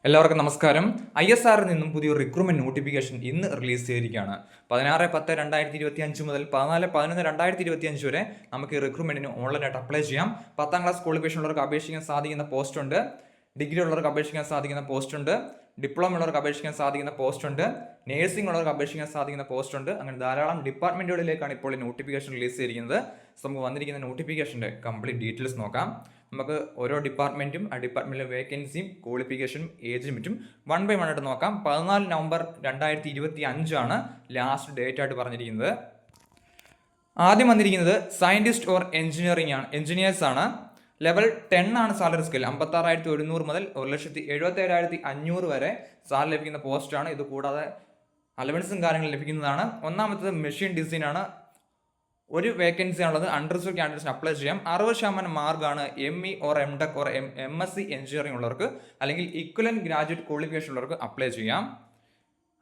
എല്ലാവർക്കും നമസ്കാരം. ISRൽ നിന്നും പുതിയൊരു റിക്രൂട്ട്മെന്റ് നോട്ടിഫിക്കേഷൻ ഇന്ന് റിലീസ് ചെയ്തിരിക്കുകയാണ്. 16/10/2025 മുതൽ 14/11/2025 വരെ നമുക്ക് ഈ റിക്രൂട്ട്മെന്റിന് ഓൺലൈനായിട്ട് അപ്ലൈ ചെയ്യാം. 10ാം ക്ലാസ് ക്വാളിഫിക്കേഷൻ ഉള്ളവർക്ക് അപേക്ഷിക്കാൻ സാധിക്കുന്ന പോസ്റ്റ് ഉണ്ട്, ഡിഗ്രി ഉള്ളവർക്ക് അപേക്ഷിക്കാൻ സാധിക്കുന്ന പോസ്റ്റ് ഉണ്ട്, ഡിപ്ലോമ ഉള്ളവർക്ക് അപേക്ഷിക്കാൻ സാധിക്കുന്ന പോസ്റ്റ് ഉണ്ട്, നേഴ്സിംഗ് ഉള്ളവർക്ക് അപേക്ഷിക്കാൻ സാധിക്കുന്ന പോസ്റ്റ് ഉണ്ട്. അങ്ങനെ ധാരാളം ഡിപ്പാർട്ട്മെന്റുകളിലേക്കാണ് ഇപ്പോൾ ഈ നോട്ടിഫിക്കേഷൻ റിലീസ് ചെയ്തിരിക്കുന്നത്. നമുക്ക് വന്നിരിക്കുന്ന നോട്ടിഫിക്കേഷൻ്റെ കംപ്ലീറ്റ് ഡീറ്റെയിൽസ് നോക്കാം. നമുക്ക് ഓരോ ഡിപ്പാർട്ട്മെന്റും ആ ഡിപ്പാർട്ട്മെന്റിലെ വേക്കൻസിയും ക്വാളിഫിക്കേഷനും ഏജ് ലിമിറ്റും 1 by 1 ആയിട്ട് നോക്കാം. 14 നവംബർ 2025 ലാസ്റ്റ് ഡേറ്റ് ആയിട്ട് പറഞ്ഞിരിക്കുന്നത്. ആദ്യം വന്നിരിക്കുന്നത് സയന്റിസ്റ്റ് ഓർ എഞ്ചിനീയേഴ്സ് ആണ്. ലെവൽ 10 ആണ് സാലറി സ്കെയിൽ. 56,100 മുതൽ 1,77,500 വരെ സാലറി ലഭിക്കുന്ന പോസ്റ്റാണ്. ഇത് കൂടാതെ അലവൻസും കാര്യങ്ങളും ലഭിക്കുന്നതാണ്. ഒന്നാമത്തത് മെഷീൻ ഡിസൈൻ ആണ്. ഒരു വേക്കൻസി ആണുള്ളത്. അൺറിസർവ്ഡ് കാൻഡിഡേറ്റ്സിന് അപ്ലൈ ചെയ്യാം. 60% മാർക്കാണ് ME or MTech or MSc engineering ഉള്ളവർക്ക് അല്ലെങ്കിൽ ഇക്വലന്റ് ഗ്രാജുവേറ്റ് ക്വാളിഫിക്കേഷൻ ഉള്ളവർക്ക് അപ്ലൈ ചെയ്യാം.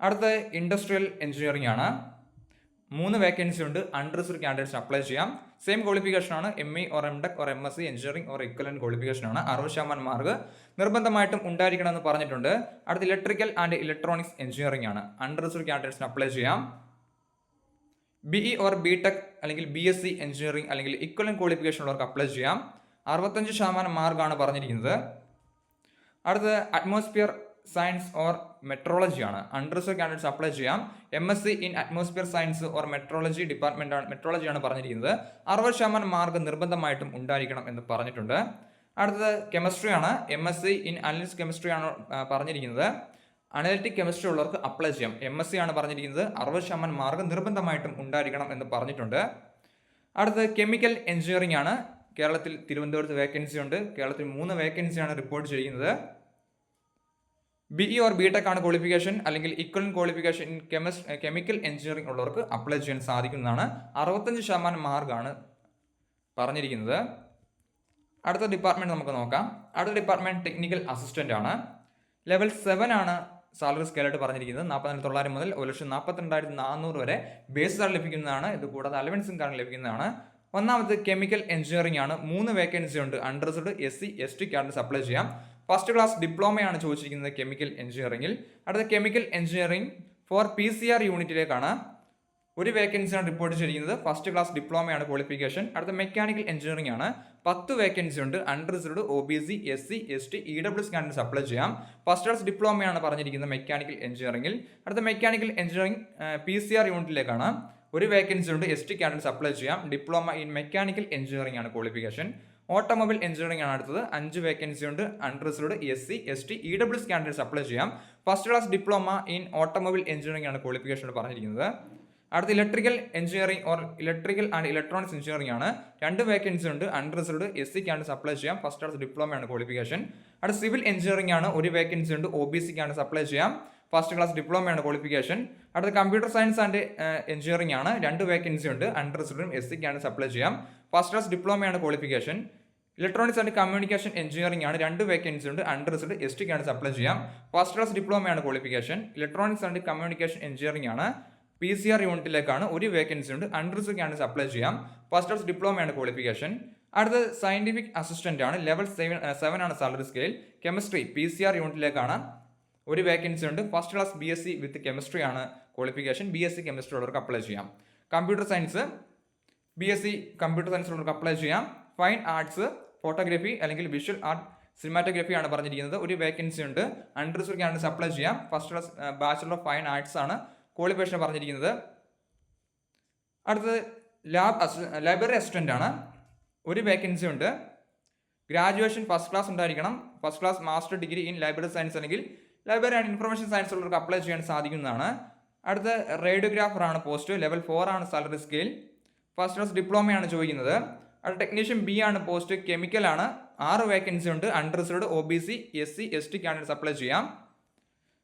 അടുത്ത ഇൻഡസ്ട്രിയൽ എഞ്ചിനീയറിംഗ് ആണ്. 3 വേക്കൻസി ഉണ്ട്. അൺറിസർവ്ഡ് കാൻഡിഡേറ്റ്സിന് അപ്ലൈ ചെയ്യാം. സെയിം ക്വാളിഫിക്കേഷൻ ആണ്. ME or MTech or MSc engineering or equivalent qualification ആണ്. 60% മാർക്ക് നിർബന്ധമായിട്ടും ഉണ്ടായിരിക്കണമെന്ന് പറഞ്ഞിട്ടുണ്ട്. അടുത്ത ഇലക്ട്രിക്കൽ ആൻഡ് ഇലക്ട്രോണിക്സ് എഞ്ചിനീയറിംഗ് ആണ്. അൺറിസർവ്ഡ് കാൻഡിഡേറ്റ്സിന് അപ്ലൈ ചെയ്യാം. BE ഓർ BTech അല്ലെങ്കിൽ BSc എഞ്ചിനീയറിംഗ് അല്ലെങ്കിൽ ഇക്വലന്റ് ക്വാളിഫിക്കേഷൻ ഉള്ളവർക്ക് അപ്ലൈ ചെയ്യാം. 65% മാർക്കാണ് പറഞ്ഞിരിക്കുന്നത്. അടുത്തത് അറ്റ്മോസ്ഫിയർ സയൻസ് ഓർ മെട്രോളജി ആണ്. അൺറിസർവ്ഡ് കാൻഡിഡേറ്റ്സ് അപ്ലൈ ചെയ്യാം. MSc in atmosphere science or meteorology മെട്രോളജിയാണ് പറഞ്ഞിരിക്കുന്നത്. 60% മാർക്ക് നിർബന്ധമായിട്ടും ഉണ്ടായിരിക്കണം എന്ന് പറഞ്ഞിട്ടുണ്ട്. അടുത്തത് കെമിസ്ട്രി ആണ്. MSc ഇൻ അനലിറ്റിക് കെമിസ്ട്രി ആണ് പറഞ്ഞിരിക്കുന്നത്. അനലിറ്റിക് കെമിസ്ട്രി ഉള്ളവർക്ക് അപ്ലൈ ചെയ്യാം. MSc ആണ് പറഞ്ഞിരിക്കുന്നത്. 60% മാർക്ക് നിർബന്ധമായിട്ടും ഉണ്ടായിരിക്കണം എന്ന് പറഞ്ഞിട്ടുണ്ട്. അടുത്തത് കെമിക്കൽ എഞ്ചിനീയറിംഗ് ആണ്. കേരളത്തിൽ തിരുവനന്തപുരത്ത് വേക്കൻസി ഉണ്ട്. കേരളത്തിൽ 3 വേക്കൻസിയാണ് റിപ്പോർട്ട് ചെയ്യുന്നത്. BE ഓർ BTech ആണ് ക്വാളിഫിക്കേഷൻ അല്ലെങ്കിൽ equivalent qualification in chemical engineering ഉള്ളവർക്ക് അപ്ലൈ ചെയ്യാൻ സാധിക്കുന്നതാണ്. 65% മാർക്കാണ് പറഞ്ഞിരിക്കുന്നത്. അടുത്ത ഡിപ്പാർട്ട്മെന്റ് നമുക്ക് നോക്കാം. അടുത്ത ഡിപ്പാർട്ട്മെന്റ് ടെക്നിക്കൽ അസിസ്റ്റന്റ് ആണ്. ലെവൽ 7 ആണ് സാലറി സ്കെയിലായിട്ട് പറഞ്ഞിരിക്കുന്നത്. 44,900 മുതൽ 1,42,400 വരെ ബേസ് സാലറി ലഭിക്കുന്നതാണ്. ഇത് കൂടാതെ അലവൻസും കാരണം ലഭിക്കുന്നതാണ്. ഒന്നാമത് കെമിക്കൽ എഞ്ചിനീയറിംഗ് ആണ്. 3 വേക്കൻസി ഉണ്ട്. Unreserved SC ST candidates apply ചെയ്യാം. ഫസ്റ്റ് ക്ലാസ് ഡിപ്ലോമയാണ് ചോദിച്ചിരിക്കുന്നത് കെമിക്കൽ എഞ്ചിനീയറിംഗിൽ. അടുത്ത കെമിക്കൽ എഞ്ചിനീയറിംഗ് ഫോർ PCR യൂണിറ്റിലേക്കാണ്. ഒരു വേക്കൻസിയാണ് റിപ്പോർട്ട് ചെയ്തിരിക്കുന്നത്. ഫസ്റ്റ് ക്ലാസ് ഡിപ്ലോമയാണ് ക്വാളിഫിക്കേഷൻ. അടുത്ത മെക്കാനിക്കൽ എഞ്ചിനീയറിംഗ് ആണ്. 10 വേക്കൻസി ഉണ്ട്. Unreserved OBC SC ST EWS candidates apply ചെയ്യാം. ഫസ്റ്റ് ക്ലാസ് ഡിപ്ലോമയാണ് പറഞ്ഞിരിക്കുന്നത് മെക്കാനിക്കൽ എഞ്ചിനീയറിംഗിൽ. അടുത്ത മെക്കാനിക്കൽ എഞ്ചിനീയറിംഗ് PCR യൂണിറ്റിലേക്കാണ്. ഒരു വേക്കൻസി ഉണ്ട്. ST കാൻഡിഡേറ്റ്സ് അപ്ലൈ ചെയ്യാം. ഡിപ്ലോമ ഇൻ മെക്കാനിക്കൽ എഞ്ചിനീയറിംഗ് ആണ് ക്വാളിഫിക്കേഷൻ. ഓട്ടോമൊബൈൽ എഞ്ചിനീയറിംഗ് ആണ് അടുത്തത്. 5 വേക്കൻസി ഉണ്ട്. Unreserved SC ST EWS candidates apply ചെയ്യാം. First class diploma in automobile engineering ആണ് ക്വാളിഫിക്കേഷൻ പറഞ്ഞിരിക്കുന്നത്. അടുത്ത electrical engineering or electrical and electronics engineering ആണ്. 2 വേക്കൻസി ഉണ്ട്. അൺറിസർവ്ഡ് SC കാൻഡിഡേറ്റ്സ് അപ്ലൈ ചെയ്യാം. ഫസ്റ്റ് ക്ലാസ് ഡിപ്ലോമയാണ് ക്വാളിഫിക്കേഷൻ. അടുത്ത സിവിൽ എഞ്ചിനീയറിംഗ് ആണ്. ഒരു വേക്കൻസി ഉണ്ട്. OBC കാൻഡിഡേറ്റ്സ് അപ്ലൈ ചെയ്യാം. ഫസ്റ്റ് ക്ലാസ് ഡിപ്ലോമയാണ് ക്വാളിഫിക്കേഷൻ. അടുത്ത കമ്പ്യൂട്ടർ സയൻസ് ആൻഡ് എഞ്ചിനീയറിംഗ് ആണ്. 2 വേക്കൻസി ഉണ്ട്. അൺറിസർവ്ഡ് SC കാൻഡിഡേറ്റ്സ് അപ്ലൈ ചെയ്യാം. ഫസ്റ്റ് ക്ലാസ് ഡിപ്ലോമയാണ് qualification. Electronics and communication engineering ആണ്. 2 വേക്കൻസി ഉണ്ട്. അൺറിസർവ്ഡ് ST കാൻഡിഡേറ്റ്സ് അപ്ലൈ ചെയ്യാം. ഫസ്റ്റ് ക്ലാസ് ഡിപ്ലോമയാണ് qualification. Electronics and communication engineering ആണ്. PCR യൂണിറ്റിലേക്കാണ്. ഒരു വേക്കൻസി ഉണ്ട്. അൺറിസർവ്ഡ് കാൻഡിഡേറ്റ്സ് അപ്ലൈ ചെയ്യാം. ഫസ്റ്റ് ക്ലാസ് ഡിപ്ലോമയാണ് ക്വാളിഫിക്കേഷൻ. അടുത്ത സയന്റിഫിക് അസിസ്റ്റന്റ് ആണ്. ലെവൽ 7 ആണ് സാലറി സ്കെയിൽ. കെമിസ്ട്രി PCR യൂണിറ്റിലേക്കാണ്. ഒരു വേക്കൻസി ഉണ്ട്. First class BSc with chemistry ആണ് ക്വാളിഫിക്കേഷൻ. BSc കെമിസ്ട്രി ഉള്ളവർക്ക് അപ്ലൈ ചെയ്യാം. Computer science BSc computer science ഉള്ളവർക്ക് അപ്ലൈ ചെയ്യാം. ഫൈൻ ആർട്സ് ഫോട്ടോഗ്രാഫി അല്ലെങ്കിൽ വിഷ്വൽ ആർട്ട് സിനിമാറ്റോഗ്രാഫി ആണ് പറഞ്ഞിരിക്കുന്നത്. ഒരു വേക്കൻസി ഉണ്ട്. അൺറിസർവ്ഡ് കാൻഡിഡേറ്റ്സ് അപ്ലൈ ചെയ്യാം. First class bachelor of fine arts ആണ് ക്വാളിഫിക്കേഷൻ പറഞ്ഞിരിക്കുന്നത്. അടുത്തത് ലൈബ്രറി അസിസ്റ്റന്റ് ആണ്. ഒരു വേക്കൻസി ഉണ്ട്. ഗ്രാജുവേഷൻ ഫസ്റ്റ് ക്ലാസ് ഉണ്ടായിരിക്കണം. First class master degree in library science അല്ലെങ്കിൽ ലൈബ്രറി ആൻഡ് ഇൻഫർമേഷൻ സയൻസ് ഉള്ളവർക്ക് അപ്ലൈ ചെയ്യാൻ സാധിക്കുന്നതാണ്. അടുത്ത റേഡിയോഗ്രാഫർ ആണ് പോസ്റ്റ്. ലെവൽ 4 ആണ് സാലറി സ്കെയിൽ. ഫസ്റ്റ് ക്ലാസ് ഡിപ്ലോമയാണ് ചോദിക്കുന്നത്. അടുത്ത ടെക്നീഷ്യൻ B ആണ് പോസ്റ്റ്. കെമിക്കൽ ആണ്. 6 വേക്കൻസി ഉണ്ട്. Unreserved OBC SC ST candidates apply ചെയ്യാം.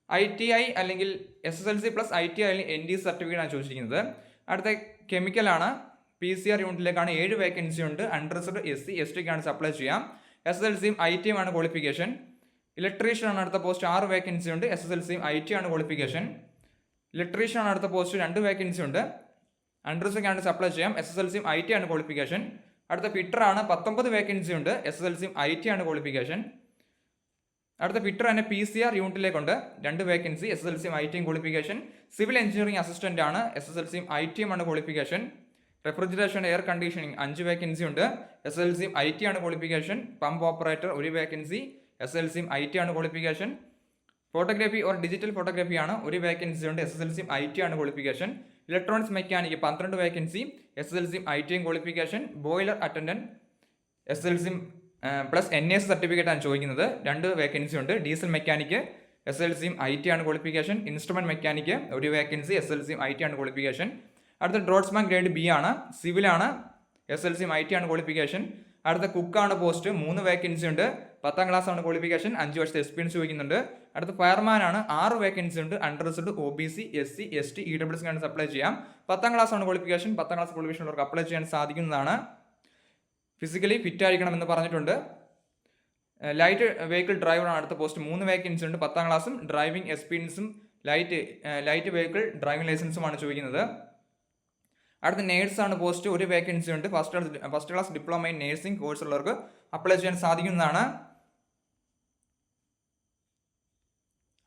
ITI അല്ലെങ്കിൽ SSLC പ്ലസ് ITI അല്ലെങ്കിൽ ND സർട്ടിഫിക്കറ്റ് ആണ് ചോദിച്ചിരിക്കുന്നത്. അടുത്ത കെമിക്കൽ ആണ്. PCR യൂണിറ്റിലേക്കാണ്. 7 വേക്കൻസി ഉണ്ട്. Unreserved SC ST candidates apply ചെയ്യാം. SSLCയും ITIയും ആണ് ക്വാളിഫിക്കേഷൻ. ഇലക്ട്രീഷ്യൻ ആണ് അടുത്ത പോസ്റ്റ്. 6 വേക്കൻസി ഉണ്ട്. SSLCയും ITI ആണ് ക്വാളിഫിക്കേഷൻ. ഇലക്ട്രീഷ്യൻ ആണ് അടുത്ത പോസ്റ്റ്. 2 വേക്കൻസി ഉണ്ട്. അൺറിസർവ്ഡ് കാൻഡിഡേറ്റ്സ് അപ്ലൈ ചെയ്യാം. SSLCയും ITI ആണ് ക്വാളിഫിക്കേഷൻ. അടുത്ത ഫിറ്റർ ആണ്. 19 വേക്കൻസി ഉണ്ട്. SSLCയും ITI ആണ് ക്വാളിഫിക്കേഷൻ. അടുത്ത ഫിറ്റർ തന്നെ PCR യൂണിറ്റിലേക്കുണ്ട് 2 vacancy. SSLC ITM qualification. Civil engineering assistant ആണ്. SSLC ITM ആണ് qualification. Refrigeration air conditioning 5 vacancy ഉണ്ട്. SSLC IT ആണ് qualification. Pump operator 1 vacancy. SSLC IT ആണ് qualification. Photography or digital photography ആണ് 1 vacancy ഉണ്ട്. SSLC IT ആണ് qualification. Electronics mechanic 12 vacancy. SSLC ITM qualification. Boiler attendant SSLC plus NAS certificate ആണ് ചോദിക്കുന്നത്. 2 vacancy ഉണ്ട്. Diesel mechanic SSLC IT ആണ് qualification. Instrument mechanic 1 vacancy. SSLC IT ആണ് qualification. അടുത്ത draughtsman grade B ആണ്. സിവിലാണ്. SSLC IT ആണ് qualification. അടുത്ത കുക്കാണ് post 3 vacancy ഉണ്ട്. 10ാം ക്ലാസ് ആണ് ക്വാളിഫിക്കേഷൻ. 5 വർഷത്തെ എക്സ്പീരിയൻസ് ചോദിക്കുന്നുണ്ട്. അടുത്ത ഫയർമാൻ ആണ്. 6 വേക്കൻസി ഉണ്ട്. Unreserved OBC SC ST EWS ആണ് അപ്ലൈ ചെയ്യാം. 10ാം ക്ലാസ് ആണ് ക്വാളിഫിക്കേഷൻ. 10ാം ക്ലാസ് ക്വാളിഫിക്കേഷൻ ഉള്ളവർക്ക് അപ്ലൈ ചെയ്യാൻ സാധിക്കുന്നതാണ്. ഫിസിക്കലി ഫിറ്റ് ആയിരിക്കണം എന്ന് പറഞ്ഞിട്ടുണ്ട്. ലൈറ്റ് വെഹിക്കിൾ ഡ്രൈവറാണ് അടുത്ത പോസ്റ്റ്. 3 വേക്കൻസി ഉണ്ട്. 10ാം ക്ലാസ്സും ഡ്രൈവിംഗ് എക്സ്പീരിയൻസും ലൈറ്റ് വെഹിക്കിൾ ഡ്രൈവിംഗ് ലൈസൻസുമാണ് ചോദിക്കുന്നത്. അടുത്ത നേഴ്സാണ് പോസ്റ്റ്. 1 വേക്കൻസി ഉണ്ട്. First class diploma in nursing course ഉള്ളവർക്ക് അപ്ലൈ ചെയ്യാൻ സാധിക്കുന്നതാണ്.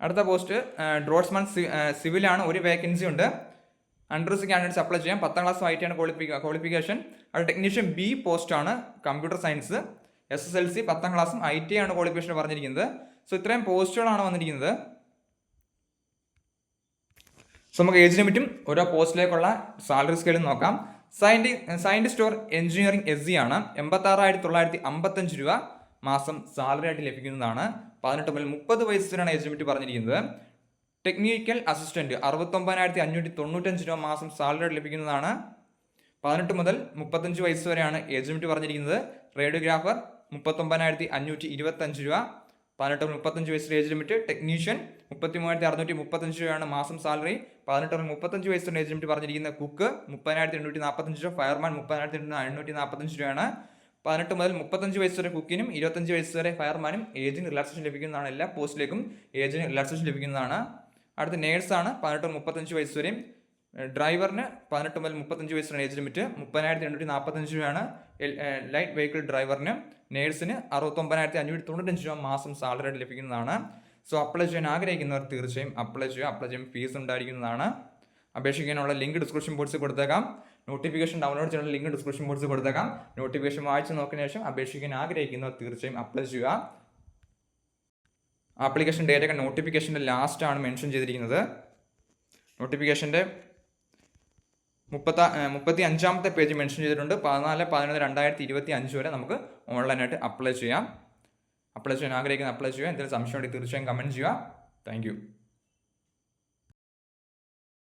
അടുത്ത പോസ്റ്റ് ഡ്രോട്ട്സ്മാൻ സിവിലാണ്. 1 വേക്കൻസി ഉണ്ട്. അൺറിസർവ്ഡ് കാൻഡിഡേറ്റ്സ് അപ്ലൈ ചെയ്യാം. 10ാം ക്ലാസ് IT ആണ് ക്വാളിഫിക്കേഷൻ. അത് ടെക്നീഷ്യൻ B പോസ്റ്റ് ആണ്. Computer science. SSLC 10ാം ക്ലാസ്സും IT ആണ് ക്വാളിഫിക്കേഷൻ പറഞ്ഞിരിക്കുന്നത്. സോ ഇത്രയും പോസ്റ്റുകളാണ് വന്നിരിക്കുന്നത്. സോ നമുക്ക് ഏജ് ലിമിറ്റും ഓരോ പോസ്റ്റിലേക്കുള്ള സാലറി സ്കെയിലും നോക്കാം. സയന്റിസ്റ്റ് ഓർ എഞ്ചിനീയറിംഗ് SC ആണ്. 86,955 രൂപ മാസം സാലറി ആയിട്ട് ലഭിക്കുന്നതാണ്. 18 മുതൽ 30 വയസ്സ് വരെയാണ് ഏജ് ലിമിറ്റ് പറഞ്ഞിരിക്കുന്നത്. ടെക്നിക്കൽ അസിസ്റ്റന്റ് 69,595 രൂപ മാസം സാലറി ആയിട്ട് ലഭിക്കുന്നതാണ്. 18 മുതൽ 35 വയസ്സ് വരെയാണ് ഏജ് ലിമിറ്റ് പറഞ്ഞിരിക്കുന്നത്. റേഡിയോഗ്രാഫർ 39,525 രൂപ 18 മുതൽ 35 വയസ്സ് ഏജ് ലിമിറ്റ്. ടെക്നീഷ്യൻ 33,635 രൂപയാണ് മാസം സാലറി. 18 മുതൽ 35 വയസ്സ് ഏജ് ലിമിറ്റ് പറഞ്ഞിരിക്കുന്ന കുക്ക് 30,845 രൂപ. ഫയർമാൻ 30,845 രൂപയാണ്. 18 മുതൽ 35 വയസ്സ് വരെ കുക്കിനും 25 വയസ്സ് വരെ ഫയർമാനും ഏജിന് റിലാക്സേഷൻ ലഭിക്കുന്നതാണ്. എല്ലാ പോസ്റ്റിലേക്കും ഏജിന് റിലാക്സേഷൻ ലഭിക്കുന്നതാണ്. അടുത്ത നേഴ്സാണ് 18 മുതൽ 35 വയസ്സ് വരെയും. ഡ്രൈവറിന് 18 മുതൽ 35 വയസ്സ് വരെ ഏജ് ലിമിറ്റ്. 30,845 രൂപയാണ് ലൈറ്റ് വെഹിക്കിൾ ഡ്രൈവറിന്. നേഴ്സിന് 69,595 രൂപ മാസം സാലറി ആയിട്ട് ലഭിക്കുന്നതാണ്. സോ അപ്ലൈ ചെയ്യാൻ ആഗ്രഹിക്കുന്നവർ തീർച്ചയായും അപ്ലൈ ചെയ്യുക. അപ്ലൈ ചെയ്യാൻ ഫീസ് ഉണ്ടായിരിക്കുന്നതാണ്. അപേക്ഷിക്കാനുള്ള ലിങ്ക് ഡിസ്ക്രിപ്ഷൻ ബോക്സിൽ കൊടുത്തേക്കാം. നോട്ടിഫിക്കേഷൻ ഡൗൺലോഡ് ചെയ്യാനുള്ള ലിങ്ക് ഡിസ്ക്രിപ്ഷൻ ബോക്സിൽ കൊടുത്തേക്കാം. നോട്ടിഫിക്കേഷൻ വായിച്ച് നോക്കിയതിനു ശേഷം അപേക്ഷിക്കാൻ ആഗ്രഹിക്കുന്നവർ തീർച്ചയായും അപ്ലൈ ചെയ്യുക. ആപ്ലിക്കേഷൻ ഡേറ്റ് ഒക്കെ നോട്ടിഫിക്കേഷൻ്റെ ലാസ്റ്റാണ് മെൻഷൻ ചെയ്തിരിക്കുന്നത്. നോട്ടിഫിക്കേഷൻ്റെ 35ാമത്തെ പേജ് മെൻഷൻ ചെയ്തിട്ടുണ്ട്. 14/11/2025 വരെ നമുക്ക് ഓൺലൈനായിട്ട് അപ്ലൈ ചെയ്യാം. അപ്ലൈ ചെയ്യാൻ ആഗ്രഹിക്കുന്ന അപ്ലൈ ചെയ്യുക. എന്തെങ്കിലും സംശയം ഉണ്ടെങ്കിൽ തീർച്ചയായും കമൻറ്റ് ചെയ്യുക. താങ്ക്